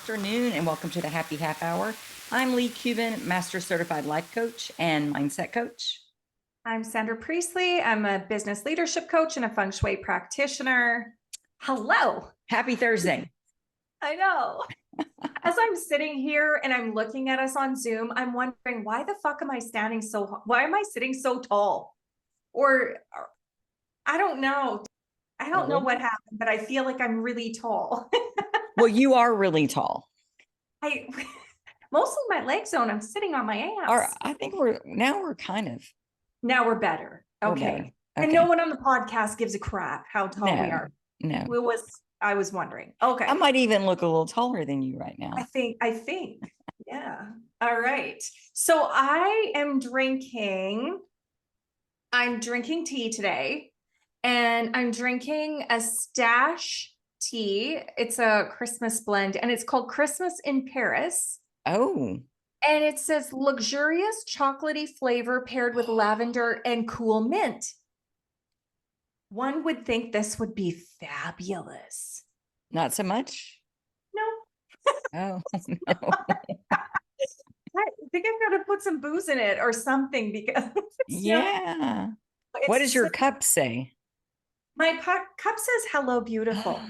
afternoon, and welcome to the Happy Half Hour. I'm Leigh Kubin, Master Certified Life Coach and Mindset Coach. I'm Sandra Priestley. I'm a business leadership coach and a feng shui practitioner. Hello. Happy Thursday. I know. As I'm sitting here and I'm looking at us on Zoom, I'm wondering, why the fuck am I why am I sitting so tall? Or I don't know. I don't know what happened, but I feel like I'm really tall. Well, you are really tall. Mostly my legs don't. I'm sitting on my ass. I think we're kind of. Now we're better. We're Okay. better. And no one on the podcast gives a crap how tall we are. No. I was wondering. Okay. I might even look a little taller than you right now. I think. Yeah. All right. So I'm drinking tea today, and I'm drinking a stash tea. It's a Christmas blend, and it's called Christmas in Paris. Oh. And it says luxurious chocolatey flavor paired with lavender and cool mint. One would think this would be fabulous. Not so much? No. Oh, no. I think I've got to put some booze in it or something because yeah. What does your cup say? My cup says hello, beautiful.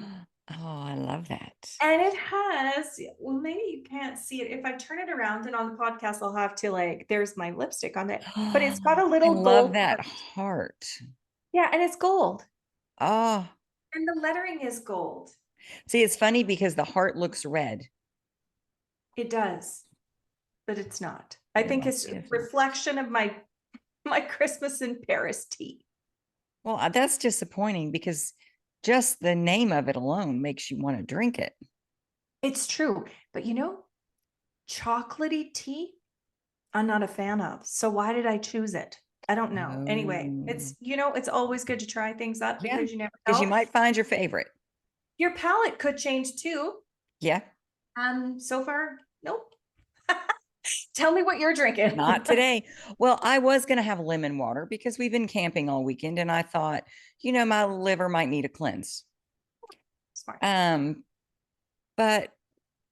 Oh, I love that. And it has, well, maybe you can't see it. If I turn it around and on the podcast, I'll have to there's my lipstick on it, but it's got a little gold. I love that heart. Yeah. And it's gold. Oh. And the lettering is gold. See, it's funny because the heart looks red. It does, but it's not. I think it's a reflection of my Christmas in Paris tea. Well, that's disappointing because just the name of it alone makes you want to drink it. It's true. But chocolatey tea, I'm not a fan of. So why did I choose it? I don't know. Anyway, it's always good to try things up because you never know. Because you might find your favorite. Your palate could change too. Yeah. So far, nope. Tell me what you're drinking. Not today. Well, I was going to have lemon water because we've been camping all weekend, and I thought, my liver might need a cleanse. Smart. But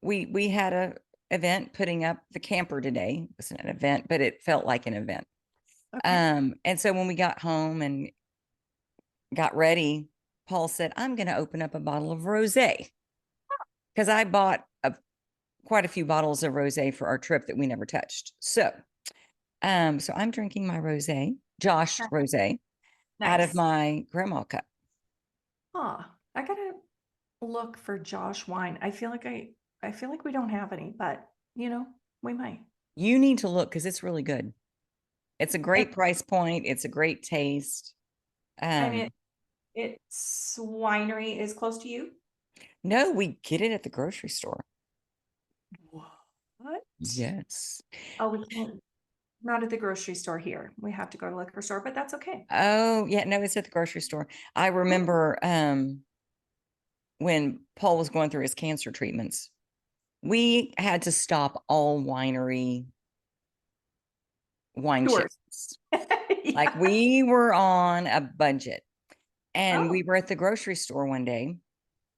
we had a event putting up the camper today. It wasn't an event, but it felt like an event. Okay. And so when we got home and got ready, Paul said, I'm going to open up a bottle of rosé because I bought quite a few bottles of rosé for our trip that we never touched. So I'm drinking my rosé, Josh rosé, out of my grandma cup. I gotta look for Josh wine. I feel like we don't have any, but we might. You need to look because it's really good. It's a great price point. It's a great taste. And its winery is close to you? No, we get it at the grocery store. What? Yes. Oh, we can't. Not at the grocery store here. We have to go to the liquor store, but that's okay. Oh, yeah. No, it's at the grocery store. I remember when Paul was going through his cancer treatments, we had to stop all winery wine shipments. Like we were on a budget, and we were at the grocery store one day,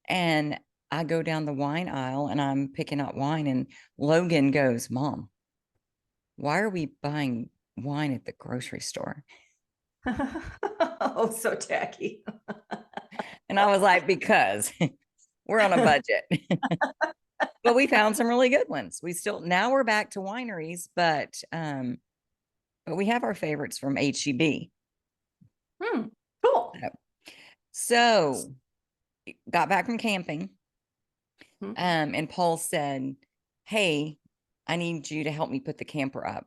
and I go down the wine aisle and I'm picking out wine, and Logan goes, Mom, why are we buying wine at the grocery store? Oh, so tacky. And I was like, because we're on a budget. But we found some really good ones. Now we're back to wineries, but we have our favorites from HEB. Cool. So got back from camping. And Paul said, hey, I need you to help me put the camper up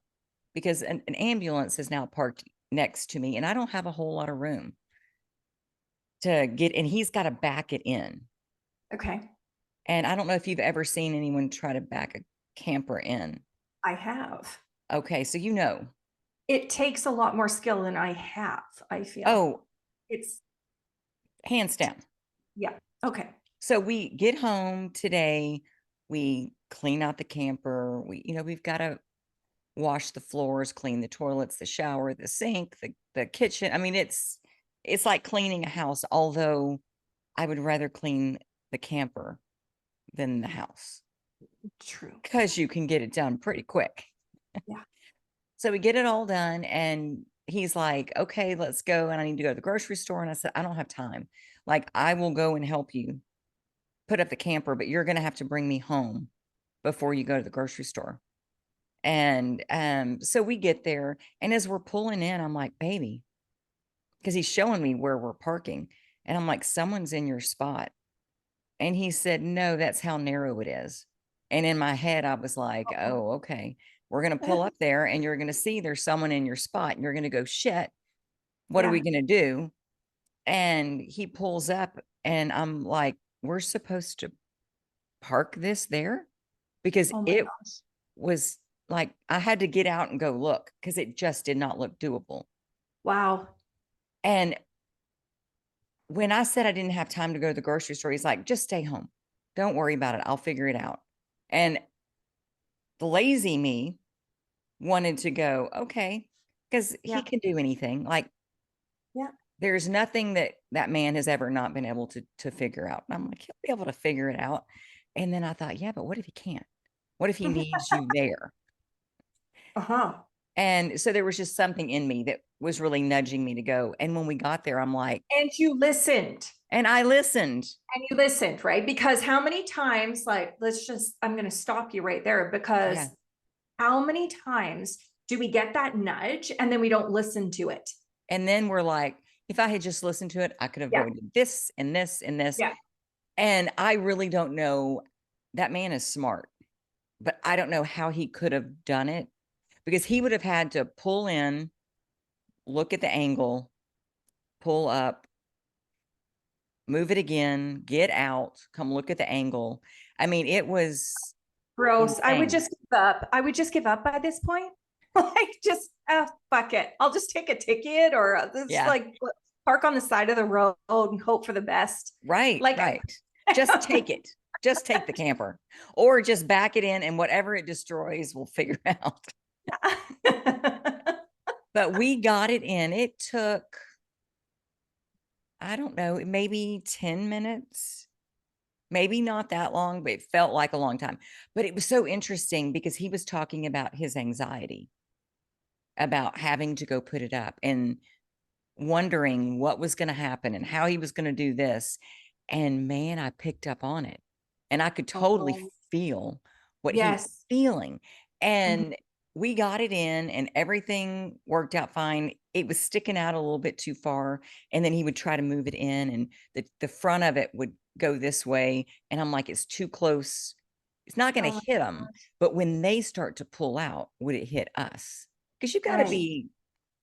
because an ambulance is now parked next to me and I don't have a whole lot of room to get, and he's got to back it in. Okay. And I don't know if you've ever seen anyone try to back a camper in. I have. Okay. So, it takes a lot more skill than I have, I feel. Oh, it's hands down. Yeah. Okay. So we get home today, we clean out the camper. We've got to wash the floors, clean the toilets, the shower, the sink, the kitchen. I mean, it's like cleaning a house, although I would rather clean the camper than the house. True. because you can get it done pretty quick. Yeah. So we get it all done and he's like, okay, let's go. And I need to go to the grocery store. And I said, I don't have time. Like, I will go and help you put up the camper, but you're going to have to bring me home before you go to the grocery store. And so we get there. And as we're pulling in, I'm like, baby, because he's showing me where we're parking. And I'm like, someone's in your spot. And he said, no, that's how narrow it is. And in my head, I was like, oh, okay. We're going to pull up there and you're going to see there's someone in your spot. And you're going to go, shit, what are we Yeah. going to do? And he pulls up and I'm like, we're supposed to park this there? Because Oh my it gosh. was like, I had to get out and go look because it just did not look doable. Wow. And when I said I didn't have time to go to the grocery store, he's like, just stay home. Don't worry about it. I'll figure it out. And the lazy me wanted to go, okay, because he Yeah. can do anything. Like, Yeah. there's nothing that that man has ever not been able to figure out. And I'm like, he'll be able to figure it out. And then I thought, yeah, but what if he can't? What if he needs you there? Uh-huh. And so there was just something in me that was really nudging me to go. And when we got there, I'm like, And you listened. and I listened. And you listened, right? Because how many times, like, I'm going to stop you right there because Yeah. how many times do we get that nudge and then we don't listen to it? And then we're like, if I had just listened to it, I could have Yeah. avoided this and this and this. Yeah. And I really don't know. That man is smart, but I don't know how he could have done it because he would have had to pull in, look at the angle, pull up, move it again, get out, come look at the angle. I mean, it was Gross. I would insane. just give up. I would just give up by this point. Like, just fuck it. I'll just take a ticket or just Yeah. like park on the side of the road and hope for the best. Right. Like, Right. Just take it. Just take the camper or just back it in and whatever it destroys, we'll figure out. But we got it in. It took, I don't know, maybe 10 minutes, maybe not that long, but it felt like a long time. But it was so interesting because he was talking about his anxiety about having to go put it up and wondering what was going to happen and how he was going to do this. And man, I picked up on it and I could totally oh, feel what he was yes. feeling. Mhm. And we got it in and everything worked out fine. It was sticking out a little bit too far. And then he would try to move it in and the front of it would go this way. And I'm like, it's too close. It's not going Oh to my hit them. gosh. But when they start to pull out, would it hit us? Because you got to Right. be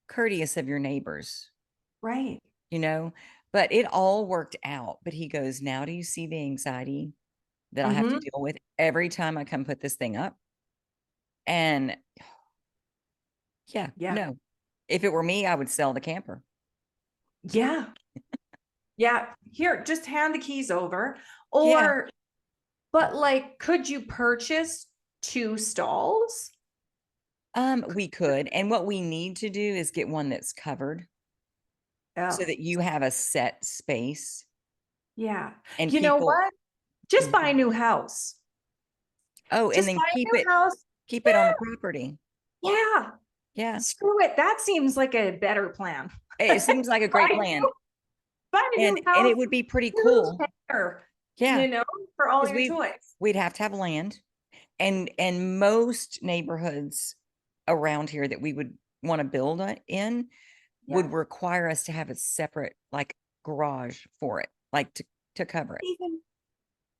courteous of your neighbors, Right. you know, but it all worked out. But he goes, now do you see the anxiety that I have to Mm-hmm. deal with every time I come put this thing up? And yeah, Yeah. no, if it were me, I would sell the camper. Yeah. Yeah. Here, just hand the keys over. Yeah. Or, but like, could you purchase 2 stalls? We could. And what we need to do is get one that's covered so Oh, that you have a set space yeah. and You know people. what? Just buy a Mhm. new house. Oh, and Just then buy a new house. keep it on Yeah. the property. Yeah. Yeah. Screw it. That seems like a better plan. It seems like a great Buy plan. a new And house, it would be pretty new cool. chair, Yeah. for all Because your toys. we'd have to have land. And most neighborhoods around here that we would want to build in Yeah. would require us to have a separate like garage for it, like to cover it.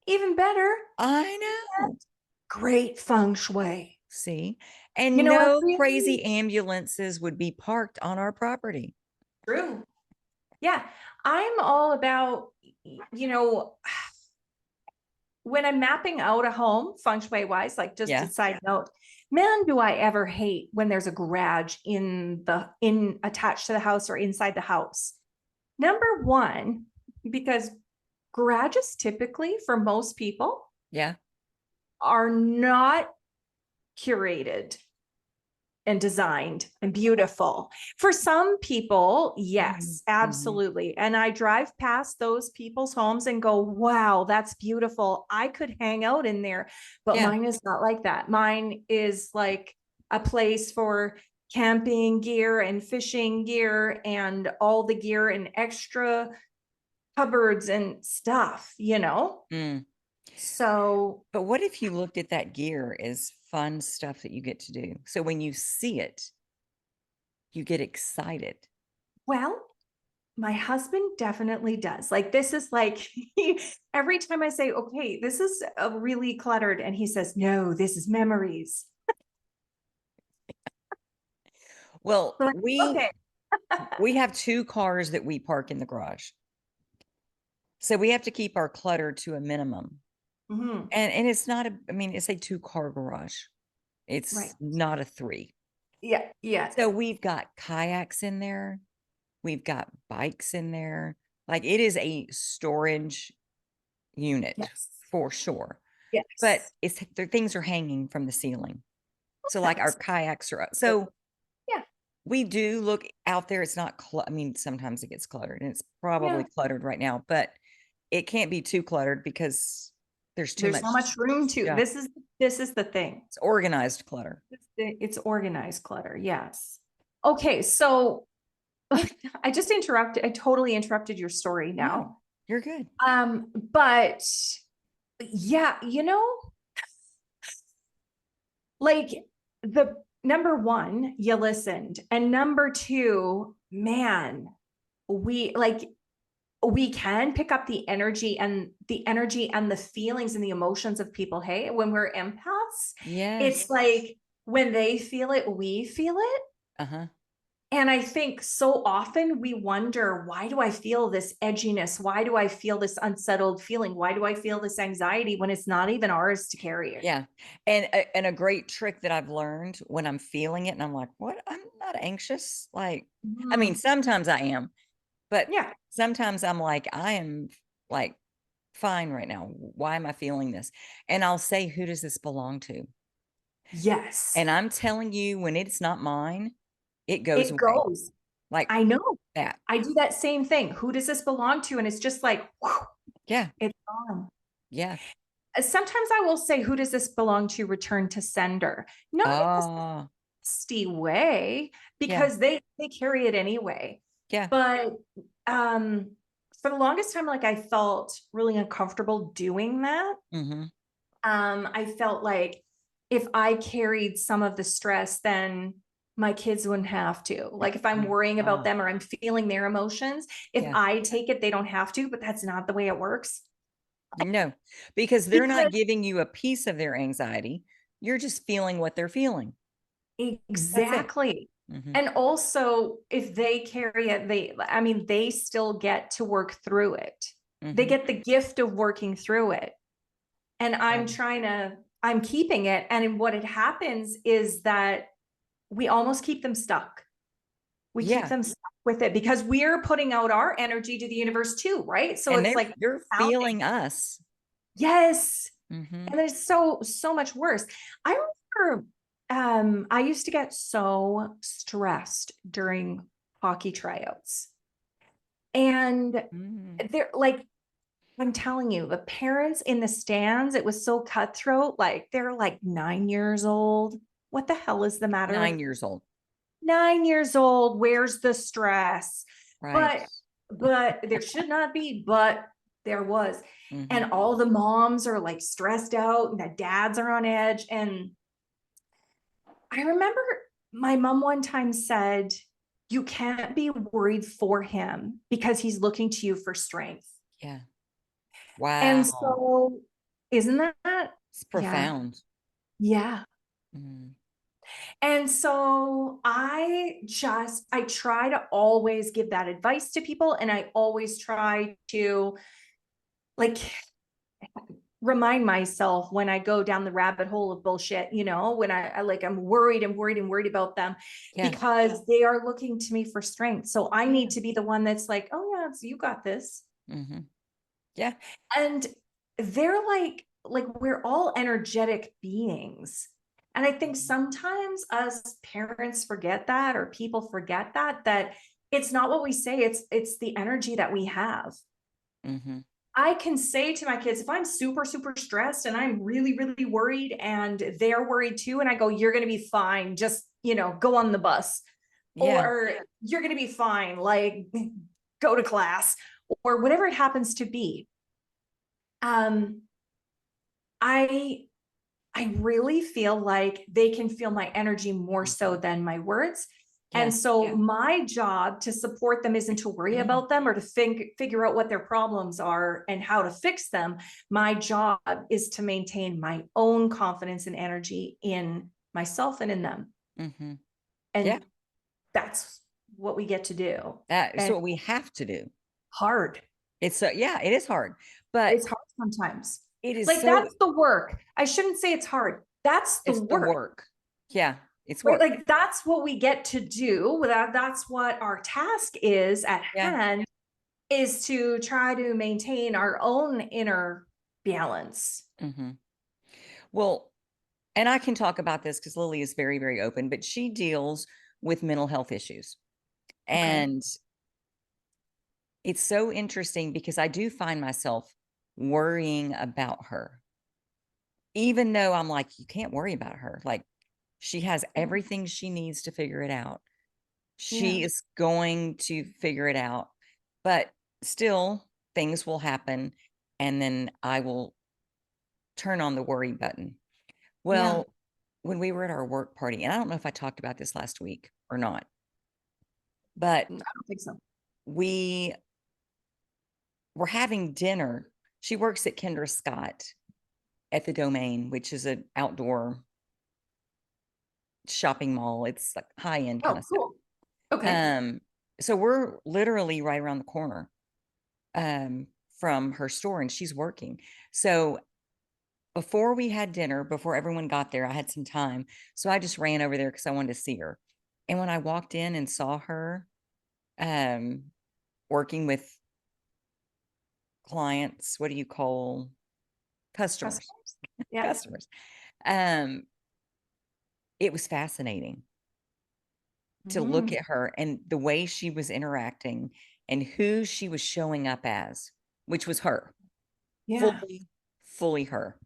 Even better. I know. Great feng shui. See? You And know what, no Priestley? crazy ambulances would be parked on our property. True. Yeah. I'm all about, you know, when I'm mapping out a home, feng shui wise, like just a Yeah. side note, man, do I ever hate when there's a garage in attached to the house or inside the house. Number one, because garages typically for most people Yeah. are not curated and designed and beautiful. For some people, yes, Mhm. absolutely. And I drive past those people's homes and go, wow, that's beautiful. I could hang out in there. But Yeah. mine is not like that. Mine is like a place for camping gear and fishing gear and all the gear and extra cupboards and stuff, you know? Mm. So, But what if you looked at that gear as fun stuff that you get to do? So when you see it, you get excited. well, my husband definitely does. Like, this is like, every time I say, okay, this is a really cluttered, and he says, no, this is memories. Well, So, like, okay. we have 2 cars that we park in the garage. So we have to keep our clutter to a minimum. Mhm. And it's not a I mean, it's a 2-car garage. Right. It's not a 3. Yeah. So Yes. we've got kayaks in there. We've got bikes in there. Like, it is a storage unit Yes. for sure. But Yes. it's the things are hanging from the ceiling. So, like, our That's kayaks are up. good. So Yeah. we do look out there. It's not I mean, sometimes it gets cluttered, and it's probably Yeah. cluttered right now, but it can't be too cluttered because there's too There's much so much room to, stuff. this is the thing. It's organized clutter. It's organized clutter. Yes. Okay. So I just interrupted. I totally interrupted your story No, now. you're good. But yeah, you know, like, the number one, you listened. And number two, man, we like, we can pick up the energy and the feelings and the emotions of people. Hey, when we're empaths, it's Yes. like when they feel it, we feel it. Uh-huh. And I think so often we wonder, why do I feel this edginess? Why do I feel this unsettled feeling? Why do I feel this anxiety when it's not even ours to carry? Yeah. And a great trick that I've learned when I'm feeling it and I'm like, "What? I'm not anxious." Like, I mean, Mhm. sometimes I am, but Yeah. sometimes I'm like, "I am, like, fine right now. Why am I feeling this?" And I'll say, "Who does this belong to?" Yes. And I'm telling you, when it's not mine, it goes It away. goes. Like I know. that. I do that same thing. Who does this belong to? And it's just like, whew, Yeah. it's gone. Yeah. Sometimes I will say, who does this belong to? Return to sender. Not in a Ah, nasty way, yeah. because they carry it anyway. Yeah. But um, for the longest time, like, I felt really uncomfortable doing that. Mhm. I felt like if I carried some of the stress, then my kids wouldn't have to. Like, if I'm Mhm. worrying about Ah, them or I'm feeling their emotions, if yeah. I take it, they don't have to, but that's not the way it works. No, because they're not Because giving you a piece of their anxiety. You're just feeling what they're feeling. That's it. exactly. Mhm. And also, if they carry it, I mean, they still get to work through it. They Mhm. get the gift of working through it. And Yeah. I'm keeping it. And what it happens is that we almost keep them stuck. We keep Yeah, them stuck with it because we're putting out our energy to the universe too, right? So and it's like they're pounding. feeling us. Yes. Mhm. And it's so much worse. I remember I used to get so stressed during hockey tryouts. And Mm. they're like, I'm telling you, the parents in the stands, it was so cutthroat. Like, they're like 9 years old. What the hell is the matter with 9 years old. 9 years old? Where's the stress? Right. But there should not be, but there was. Mhm. And all the moms are like stressed out and the dads are on edge. And I remember my mom one time said, you can't be worried for him because he's looking to you for strength. Yeah. And Wow. so, isn't that? It's Yeah. profound. Yeah. Mm. And so I try to always give that advice to people. And I always try to, like, remind myself when I go down the rabbit hole of bullshit, when I like, I'm worried and worried and worried about them Yeah. because they are looking to me for strength. So I Yeah. need to be the one that's like, oh yeah, you got this. Mhm. Yeah. And they're like we're all energetic beings. And I think sometimes us parents forget that, or people forget that it's not what we say, it's the energy that we have. Mm-hmm. I can say to my kids, if I'm super, super stressed and I'm really, really worried and they're worried too, and I go, you're going to be fine. Just, go on the bus, Yeah. or you're going to be fine. Like, go to class, or whatever it happens to be. Um, I, I really feel like they can feel my energy more so than my words. Yeah. And so my job to support them isn't to worry about them or to figure out what their problems are and how to fix them. My job is to maintain my own confidence and energy in myself and in them. Mm-hmm. Yeah. And that's what we get to do. That is And what we have to do. hard. It's yeah, it is hard, but It's hard sometimes. it is Like, so, that's the work. I shouldn't say it's hard. That's the it's the work. work. Yeah. It's Right? work. Like, that's what we get to do. That's what our task is at Yeah. hand, is to try to maintain our own inner balance. Mm-hmm. Well, and I can talk about this because Lily is very, very open, but she deals with mental health issues. Okay. And it's so interesting because I do find myself worrying about her, even though I'm like, you can't worry about her. Like, she has everything she needs to figure it out. Yeah. She is going to figure it out, but still, things will happen. And then I will turn on the worry button. Yeah. Well, when we were at our work party, and I don't know if I talked about this last week or not, but I don't think so. we were having dinner. She works at Kendra Scott at the Domain, which is an outdoor shopping mall. It's like high end kind Oh, of stuff. cool. Okay. So we're literally right around the corner from her store, and she's working. So before we had dinner, before everyone got there, I had some time. So I just ran over there because I wanted to see her. And when I walked in and saw her um working with clients, what do you call customers? Customers. Yeah. Customers. Um, it was fascinating to look Mhm. at her and the way she was interacting and who she was showing up as, which was her, Yeah. fully her.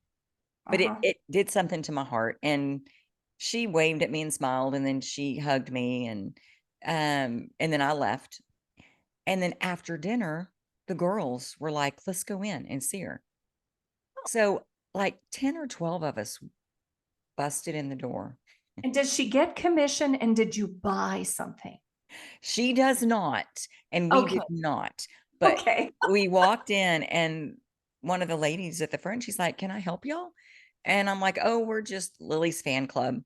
But it Uh-huh. it did something to my heart. And she waved at me and smiled, and then she hugged me, and then I left. And then after dinner, the girls were like, let's go in and see her. So like 10 or 12 of us busted in the door. And does she get commission, and did you buy something? She does not, and we Okay. did not. But Okay. we walked in, and one of the ladies at the front, she's like, "Can I help y'all?" And I'm like, "Oh, we're just Lily's fan club."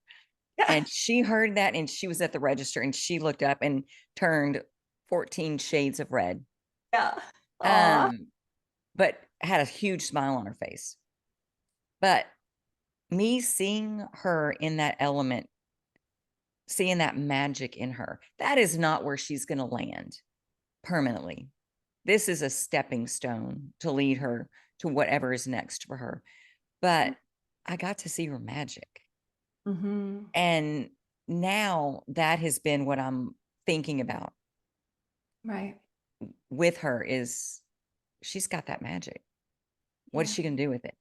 Yeah. And she heard that, and she was at the register, and she looked up and turned 14 shades of red. Yeah. Aw. Um, but had a huge smile on her face. But me seeing her in that element, seeing that magic in her, that is not where she's going to land permanently. This is a stepping stone to lead her to whatever is next for her. But I got to see her magic. Mhm. And now that has been what I'm thinking about Right. with her is she's got that magic. What is Yeah. she going to do with it?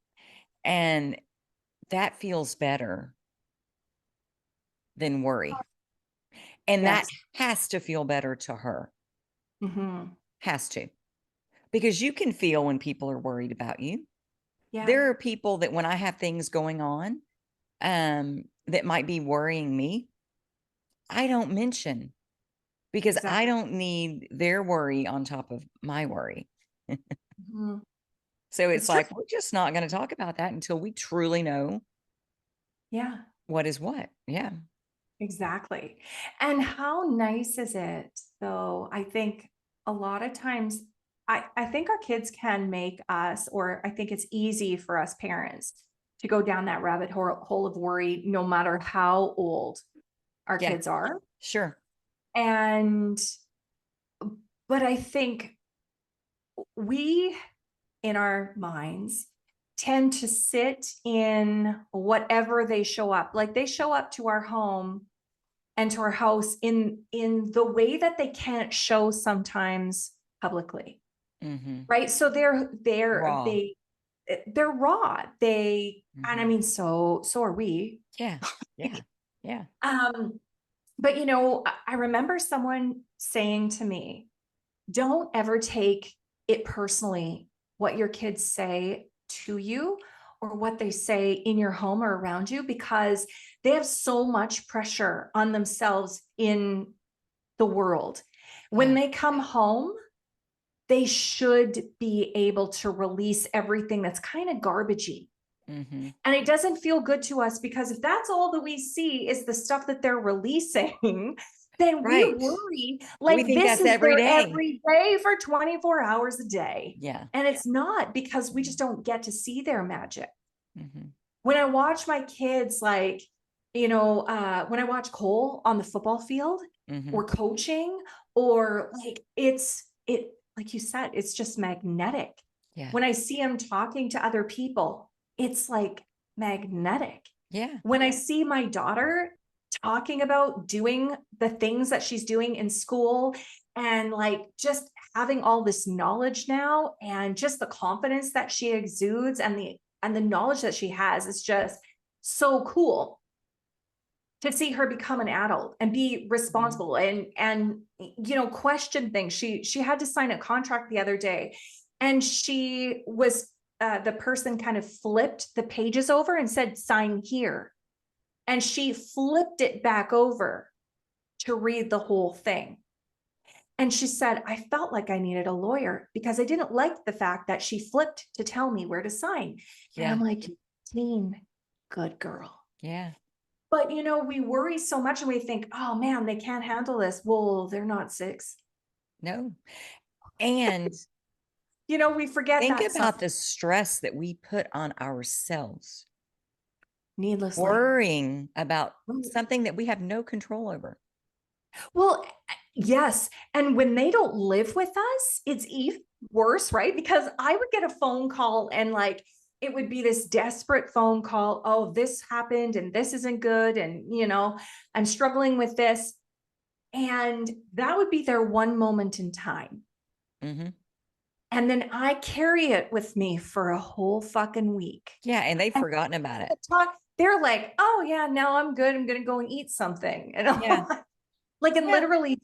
And that feels better than worry. And that Yes. has to feel better to her. Mhm. Has to. Because you can feel when people are worried about you. Yeah. There are people that when I have things going on, that might be worrying me, I don't mention because I Exactly. don't need their worry on top of my worry. Mhm. So it's It's true. like, we're just not going to talk about that until we truly know Yeah. what is what. Yeah. Exactly. And how nice is it, though? I think a lot of times, I think our kids can make us, or I think it's easy for us parents to go down that rabbit hole of worry, no matter how old our Yeah. kids are. Sure. And, but I think we, in our minds, tend to sit in whatever they show up. Like they show up to our home and to our house in the way that they can't show sometimes publicly. Right. So Raw. they're raw. And I mean, so are we. Yeah. Yeah. Yeah. But you know, I remember someone saying to me, don't ever take it personally what your kids say to you or what they say in your home or around you, because they have so much pressure on themselves in the world. When Yeah. they come home, they should be able to release everything that's kind of garbagey. Mm-hmm. And it doesn't feel good to us, because if that's all that we see is the stuff that they're releasing, then we Right. worry We like think this that's is every their day. every day for 24 hours a day. Yeah. And it's not, because we just don't get to see their magic. Mm-hmm. When I watch my kids, like, you know, when I watch Cole on the football field Mm-hmm. or coaching, or like like you said, it's just magnetic. Yeah. When I see him talking to other people, it's like magnetic. Yeah. When I see my daughter talking about doing the things that she's doing in school, and like just having all this knowledge now, and just the confidence that she exudes, and the knowledge that she has, is just so cool to see her become an adult and be responsible and you know, question things. She had to sign a contract the other day, and she was the person kind of flipped the pages over and said sign here, and she flipped it back over to read the whole thing. And she said, I felt like I needed a lawyer because I didn't like the fact that she flipped to tell me where to sign. And I'm Yeah. like, Dean, good girl. Yeah. But you know, we worry so much and we think, oh man, they can't handle this. Well, they're not 6. No. And You know, we forget think that about some the stress that we put on ourselves, needlessly. worrying about something that we have no control over. Well, yes. And when they don't live with us, it's even worse, right? Because I would get a phone call and like it would be this desperate phone call. Oh, this happened and this isn't good. And, you know, I'm struggling with this. And that would be their one moment in time. Mm-hmm. And then I carry it with me for a whole fucking week. Yeah. And they've And forgotten about it. they're like, oh, yeah, now I'm good. I'm going to go and eat something. And I'm Yeah. like, and Yeah. literally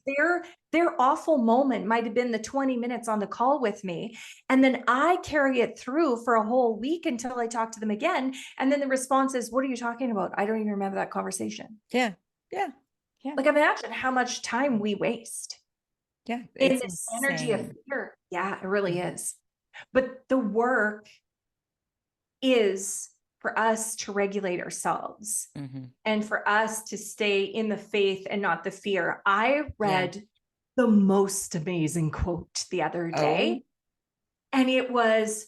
their awful moment might have been the 20 minutes on the call with me. And then I carry it through for a whole week until I talk to them again. And then the response is, what are you talking about? I don't even remember that conversation. Yeah. Yeah. Yeah. Like, imagine how much time we waste Yeah. in It's this energy of insane. fear. Yeah, it really Mhm. is. But the work is for us to regulate ourselves Mm-hmm. and for us to stay in the faith and not the fear. I Yeah. read the most amazing quote the other Oh, day, and it was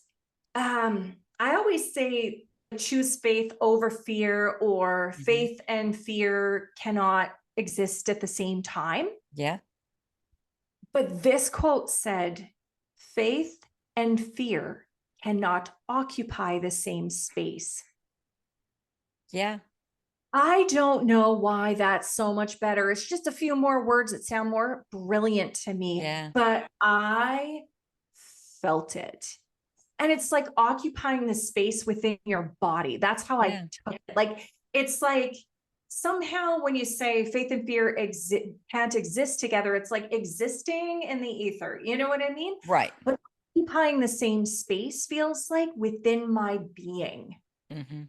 I always say choose faith over fear, or mm-hmm. faith and fear cannot exist at the same time. Yeah. But this quote said, faith and fear cannot occupy the same space. Yeah. I don't know why that's so much better. It's just a few more words that sound more brilliant to me, Yeah. but I felt it. And it's like occupying the space within your body. That's how I Yeah. took it. Like, it's like somehow when you say faith and fear can't exist together, it's like existing in the ether. You know what I mean? Right. But occupying the same space feels like within my being. Mm-hmm.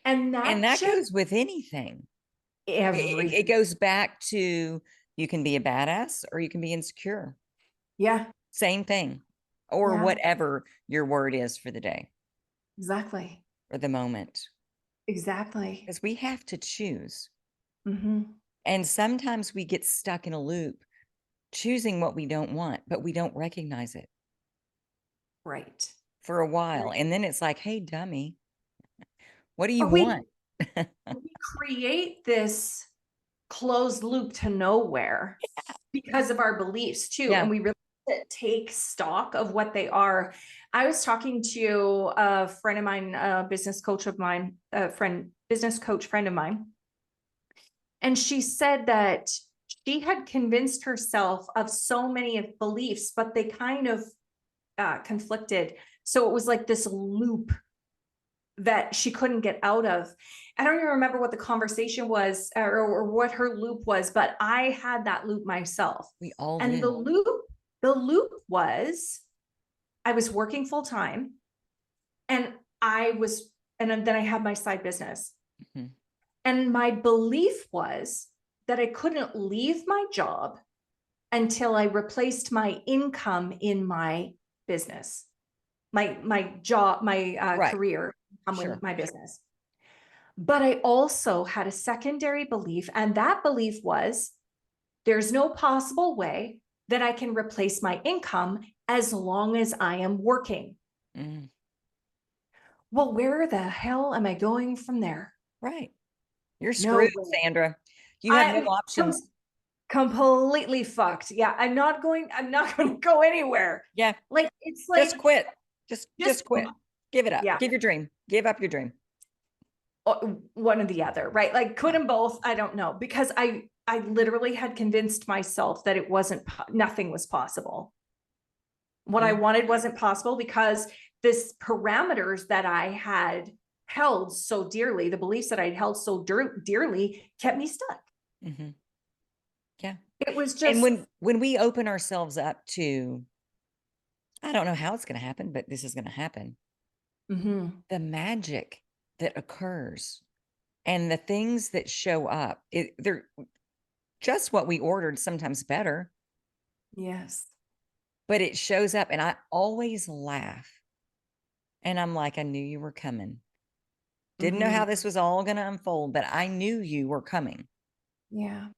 And And that that just goes with anything. It everything. goes back to you can be a badass or you can be insecure. Yeah. Same thing. Or Yeah. whatever your word is for the day Exactly. or the moment. Exactly. Because we have to choose. Mm-hmm. And sometimes we get stuck in a loop choosing what we don't want, but we don't recognize it Right. for a while. And then it's like, hey, dummy, what do you But we want? create this closed loop to nowhere because of our beliefs too. Yeah. And we really to take stock of what they are. I was talking to a friend of mine, a business coach of mine, business coach friend of mine, and she said that she had convinced herself of so many of beliefs, but they kind of conflicted. So it was like this loop that she couldn't get out of. I don't even remember what the conversation was, or what her loop was, but I had that loop myself. We all And did. the loop was, I was working full time, and then I had my side business. Mhm. And my belief was that I couldn't leave my job until I replaced my income in my business, my job, my Right. career, Sure. with my business. But I also had a secondary belief, and that belief was there's no possible way that I can replace my income as long as I am working. Mm. Well, where the hell am I going from there? Right. You're No screwed, way. Sandra. You have no I'm options. completely fucked. Yeah, I'm not going to go anywhere. Yeah. Like, it's Just like, quit. just, Just quit. Give it up. yeah, Give your dream. Give up your dream. one or the other, right? Like, couldn't both, I don't know, because I literally had convinced myself that nothing was possible. What I Mm. wanted wasn't possible because this parameters that I had held so dearly, the beliefs that I'd held so dearly kept me stuck. Mhm. Yeah. It was And just, when we open ourselves up to, I don't know how it's going to happen, but this is going to happen. mhm, The magic that occurs and the things that show up, they're just what we ordered, sometimes better, yes. but it shows up. And I always laugh. And I'm like, I knew you were coming. Didn't know how Mhm. this was all going to unfold, but I knew you were coming. Yeah.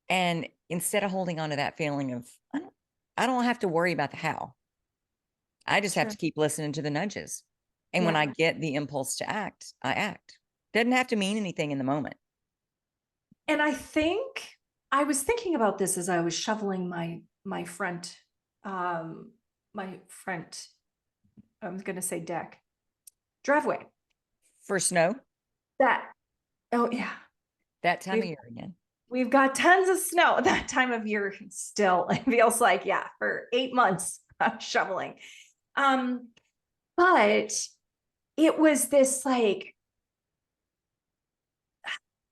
And instead of holding on to that feeling of, I don't have to worry about the how. I just have True. to keep listening to the nudges. And when Yeah. I get the impulse to act, I act. Doesn't have to mean anything in the moment. And I think I was thinking about this as I was shoveling um, my front, I was going to say deck, driveway. For snow, That, oh yeah, that time of we've year again. we've got tons of snow that time of year still. It feels like, yeah, for 8 months shoveling. Um, but it was this like,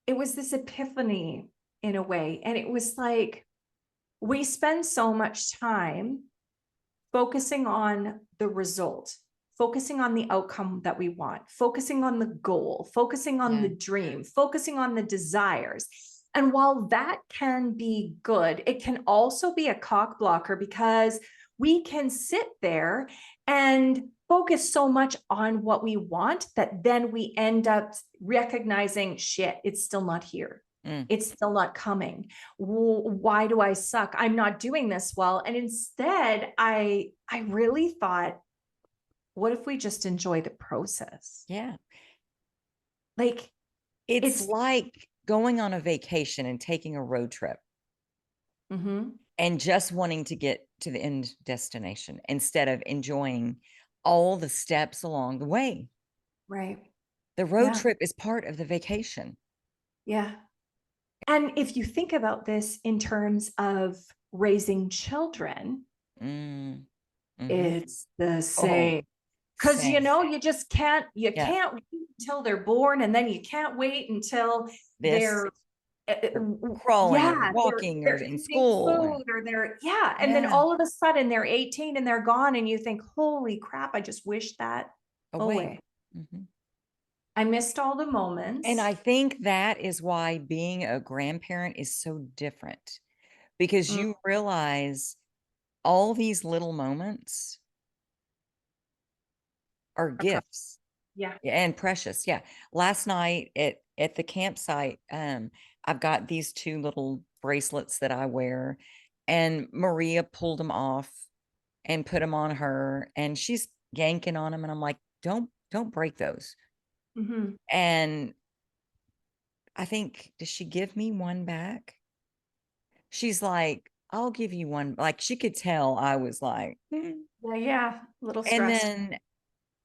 it was this epiphany in a way. And it was like, we spend so much time focusing on the result, focusing on the outcome that we want, focusing on the goal, focusing on Yeah. the dream, focusing on the desires. And while that can be good, it can also be a cock blocker because we can sit there and focus so much on what we want that then we end up recognizing, shit, it's still not here. Mm. It's still not coming. Why do I suck? I'm not doing this well. And instead, I really thought, what if we just enjoy the process? Yeah. Like, It's it's like going on a vacation and taking a road trip mhm, and just wanting to get to the end destination instead of enjoying all the steps along the way. right. The road Yeah. trip is part of the vacation. Yeah. And if you think about this in terms of raising children, Mm. Mhm. it's the Oh, same. Because same. you just can't, you Yeah. can't wait until they're born, and then you can't wait until This, they're or crawling or yeah, walking or they're in eating school and food, or they're, yeah, and then yeah, all of a sudden they're 18 and they're gone, and you think, holy crap, I just wish that away. away. Mhm. I missed all the And moments. I think that is why being a grandparent is so different because Mm, you realize all these little moments are gifts. yeah. Yeah, and precious, yeah. Last night at the campsite, I've got these 2 little bracelets that I wear, and Maria pulled them off and put them on her, and she's yanking on them, and I'm like, don't break those." Mhm. And I think, "Does she give me one back?" She's like, I'll give you one. Like she could tell I was like, Yeah, yeah, a little and stressed. then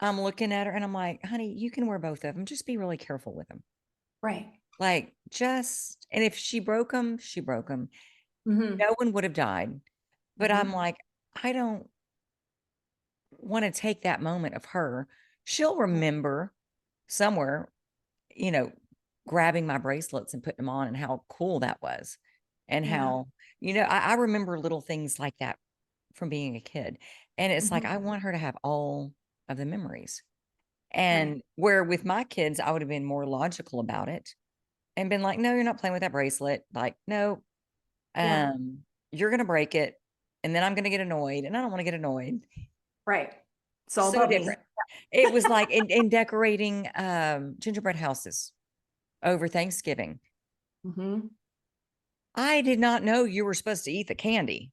I'm looking at her and I'm like, honey, you can wear both of them. Just be really careful with them. Right. Like just, and if she broke them, she broke them. Mm-hmm. No one would have died. But I'm Mm-hmm. like, I don't want to take that moment of her. She'll remember somewhere, you know, grabbing my bracelets and putting them on and how cool that was. And Yeah. how, I remember little things like that from being a kid. And it's like, Mm-hmm. I want her to have all of the memories. Right. And where with my kids, I would have been more logical about it and been like, no, you're not playing with that bracelet. Like, no, Yeah. you're going to break it. And then I'm going to get annoyed and I don't want to get annoyed. Right. It's all So about me. different. It was like in decorating gingerbread houses over Thanksgiving. Mm-hmm. I did not know you were supposed to eat the candy.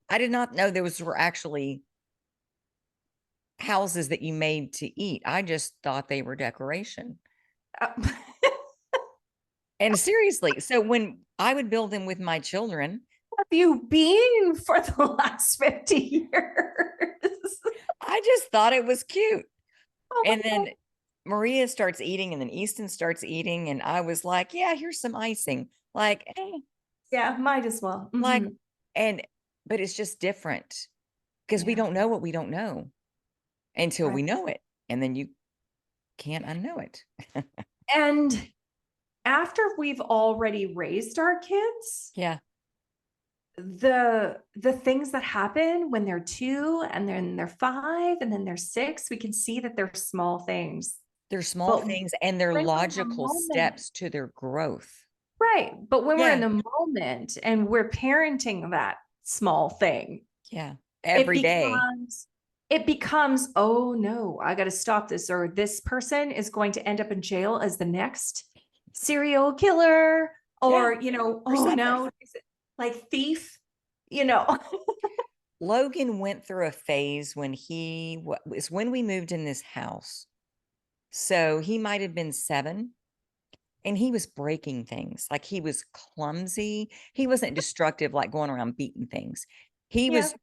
I did not know were actually houses that you made to eat. I just thought they were decoration. Uh, And seriously, so when I would build them with my children, have you been for the last 50 years? I just thought it was cute. Oh my And God. then Maria starts eating, and then Easton starts eating, and I was like, "Yeah, here's some icing." Like, Yeah, might as well. like, Mm-hmm. and but it's just different because we Yeah. don't know what we don't know until Right. we know it, and then you can't unknow it. And after we've already raised our kids, Yeah, the things that happen when they're 2 and then they're 5 and then they're 6, we can see that they're small things. they're small But things, and they're when we're in the logical moment, steps to their growth. right? But when we're in Yeah, the moment and we're parenting that small thing, yeah, it every day. becomes it becomes, oh no, I got to stop this, or this person is going to end up in jail as the next serial killer, Yeah, or or oh something. no, is it like thief, you know. Logan went through a phase when it's when we moved in this house. So he might have been 7 and he was breaking things. Like he was clumsy. He wasn't destructive, like going around beating things. He Yeah. was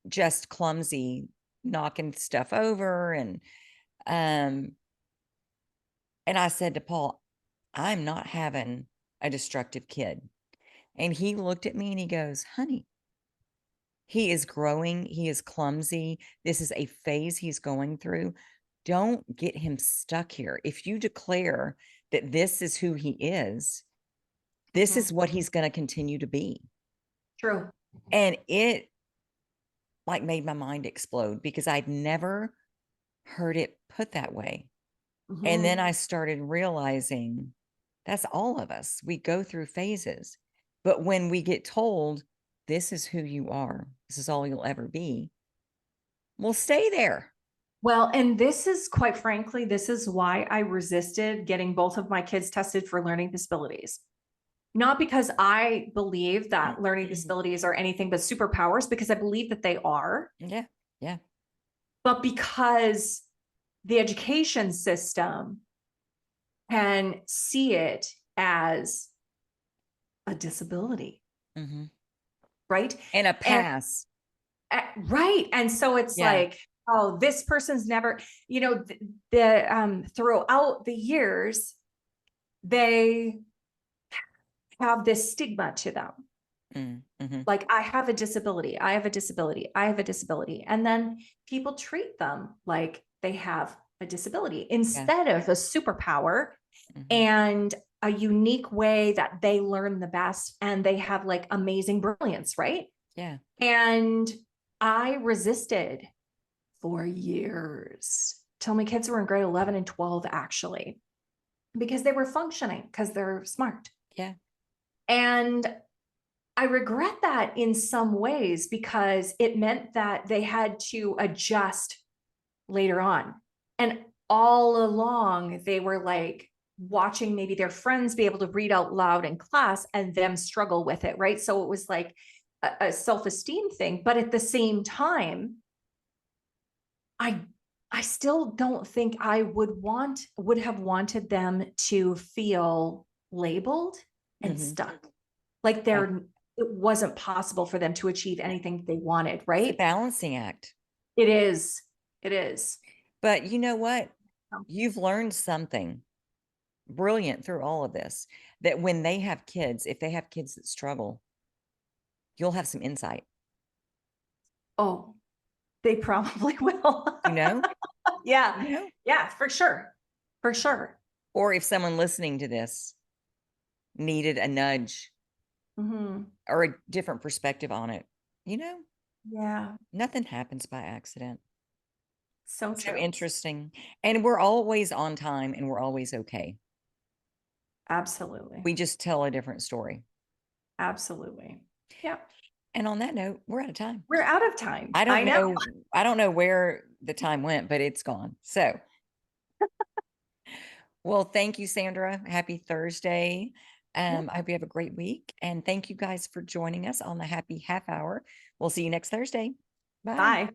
just clumsy, knocking stuff over. Um, and I said to Paul, I'm not having a destructive kid. And he looked at me and he goes, honey, he is growing. He is clumsy. This is a phase he's going through. Don't get him stuck here. If you declare that this is who he is, this Mhm. is what he's going to continue to be. True. And it like made my mind explode because I'd never heard it put that way. And then Mhm. I started realizing that's all of us. We go through phases. But when we get told, this is who you are, this is all you'll ever be, we'll stay there. Well, and this is quite frankly, this is why I resisted getting both of my kids tested for learning disabilities. Not because I believe that learning disabilities are anything but superpowers, because I believe that they are, Yeah. Yeah. but because the education system can see it as a disability, Mm-hmm. right? And a And pass. right. And so it's Yeah. like, oh, this person's never, throughout the years, they have this stigma to them. Mm-hmm. Like, I have a disability, I have a disability, I have a disability. And then people treat them like they have a disability Yeah. instead of a superpower Mm-hmm. and a unique way that they learn the best and they have like amazing brilliance, right? Yeah. And I resisted for years till my kids were in grade 11 and 12, actually, because they were functioning, because they're smart. Yeah. And I regret that in some ways because it meant that they had to adjust later on. And all along, they were like watching maybe their friends be able to read out loud in class and them struggle with it, right? So it was like a self-esteem thing. But at the same time, I I still don't think I would have wanted them to feel labeled and Mm-hmm. stuck. Like Yeah. it wasn't possible for them to achieve anything they wanted, It's a right? balancing act. It is. It is. But you know what? Oh. You've learned something brilliant through all of this, that when they have kids, if they have kids that struggle, you'll have some insight, Oh, they probably will. you know? Yeah. You know? Yeah, for sure. For sure. Or if someone listening to this needed a nudge Mhm. or a different perspective on it, you know, Yeah. nothing happens by accident. So So true. interesting. And we're always on time and we're always okay. Absolutely. We just tell a different story. Absolutely. Yeah. And on that note, we're out of time. We're out of time. I I don't know. know. I don't know where the time went, but it's gone. So, well, thank you, Sandra. Happy Thursday. Yeah. I hope you have a great week. And thank you guys for joining us on the Happy Half Hour. We'll see you next Thursday. Bye. Bye.